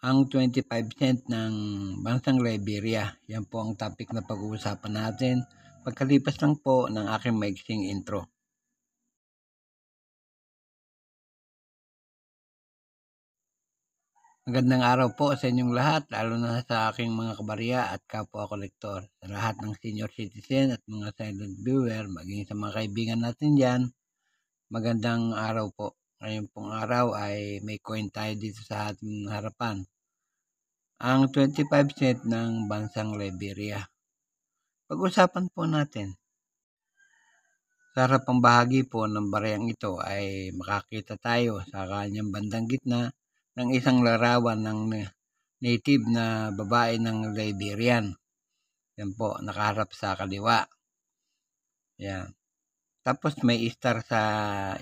ang 25 cent ng bansang Liberia. Yan po ang topic na pag-uusapan natin pagkalipas lang po ng aking maiksing intro. Magandang araw po sa inyong lahat, lalo na sa aking mga kabarya at kapwa-kolektor. Sa lahat ng senior citizen at mga silent viewer, maging sa mga kaibigan natin dyan, magandang araw po. Ngayon pong araw ay may coin tayo dito sa ating harapan. Ang 25 cent ng bansang Liberia. Pag-usapan po natin. Sa harapang bahagi po ng barayang ito ay makakita tayo sa kanyang bandang gitna ng isang larawan ng native na babae ng Liberian. Yan po, nakaharap sa kaliwa. Yan. Tapos may star sa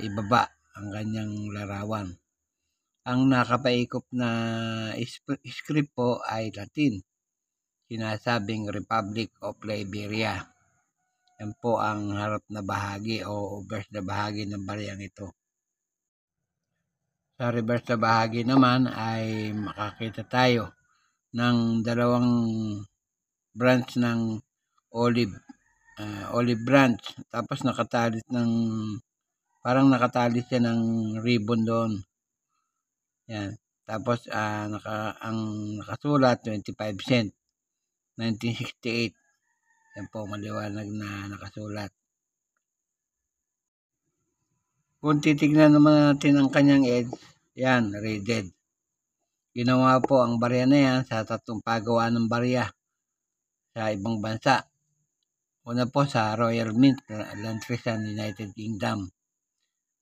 ibaba ang kanyang larawan. Ang nakapaikop na script po ay Latin. Sinasabing Republic of Liberia. Yan po ang harap na bahagi o reverse na bahagi ng barayang ito. Sa reverse na bahagi naman ay makakita tayo ng dalawang branch ng olive branch. Tapos nakatalit ng parang nakatalit siya ng ribbon doon. Yan. Tapos ang nakasulat 25 cent 1968. Yan po maliwanag na nakasulat. Kung titignan naman natin ang kanyang edge, yan, rated. Ginawa po ang barya na yan sa tatlong pagawa ng barya sa ibang bansa. Una po sa Royal Mint, Lantrisan, United Kingdom.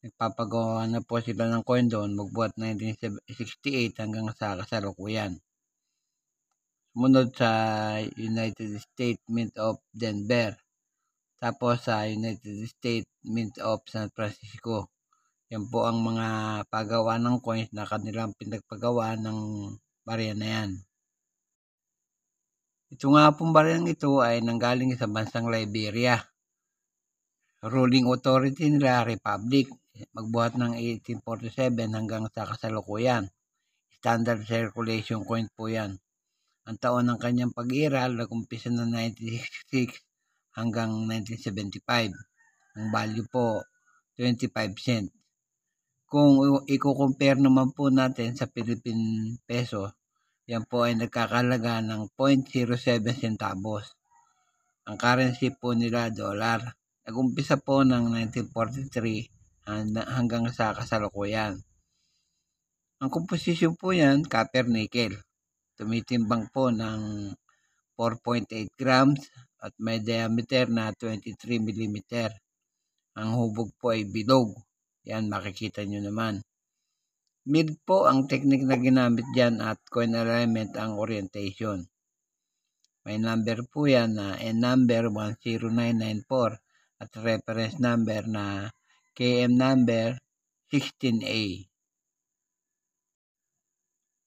Nagpapagawa na po sila ng coin doon magbuhat 1968 hanggang sa kasalukuyan. Sumunod sa United States Mint of Denver. Tapos sa United States Mint of San Francisco. Yan po ang mga pagawa ng coins na kanilang pinagpagawa ng barya na yan. Ito nga pong baryang ito ay nanggaling sa bansang Liberia. Ruling authority nila, Republic, magbuhat ng 1847 hanggang sa kasalukuyan. Standard circulation coin po yan. Ang taon ng kanyang pag-iral, nag-umpisa na 1966 hanggang 1975. Ang value po, 25 cent. Kung i-compare naman po natin sa Philippine peso, yan po ay nagkakalaga ng 0.07 centavos. Ang currency po nila, dollar. Nag-umpisa po ng 1943 hanggang sa kasalukuyan. Ang komposisyon po yan, copper nickel. Tumitimbang po ng 4.8 grams at may diameter na 23 mm. Ang hubog po ay bilog. Yan, makikita nyo naman. Mid po ang technique na ginamit dyan at coin alignment ang orientation. May number po yan na N number 10994 at reference number na KM number 16A.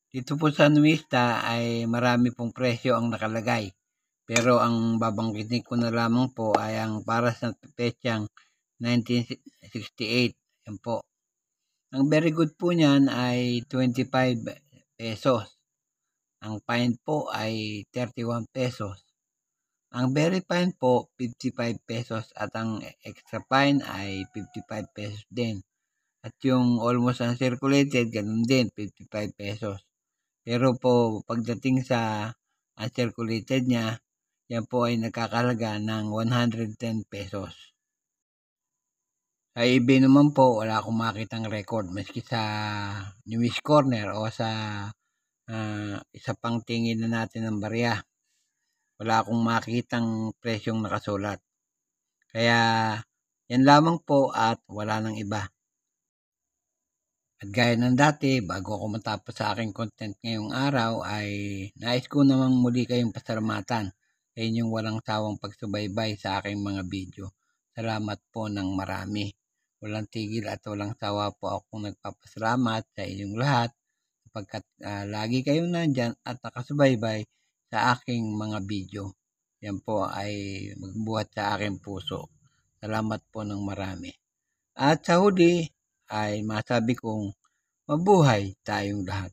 Dito po sa Nuista ay marami pong presyo ang nakalagay. Pero ang babanggitin ko na lamang po ay ang para sa petsang 1968. Yan po. Ang very good po niyan ay 25 pesos. Ang fine po ay 31 pesos. Ang very fine po, 55 pesos. At ang extra fine ay 55 pesos din. At yung almost uncirculated, ganun din, 55 pesos. Pero po, pagdating sa uncirculated niya, yan po ay nagkakalaga ng 110 pesos. Sa eBay naman po, wala akong makitang record. Maski sa News Corner o sa isa pang tingin na natin ng barya. Wala akong makitang presyong nakasulat. Kaya, yan lamang po at wala nang iba. At gaya ng dati, bago ako matapos sa aking content ngayong araw, ay nais ko namang muli kayong pasalamatan sa inyong walang sawang pagsubaybay sa aking mga video. Salamat po ng marami. Walang tigil at walang sawa po akong nagpapasalamat sa inyong lahat sapagkat lagi kayong nandyan at nakasubaybay sa aking mga video. Yan po ay magbuhat sa aking puso. Salamat po ng marami. At sa huli ay masabi kong mabuhay tayong lahat.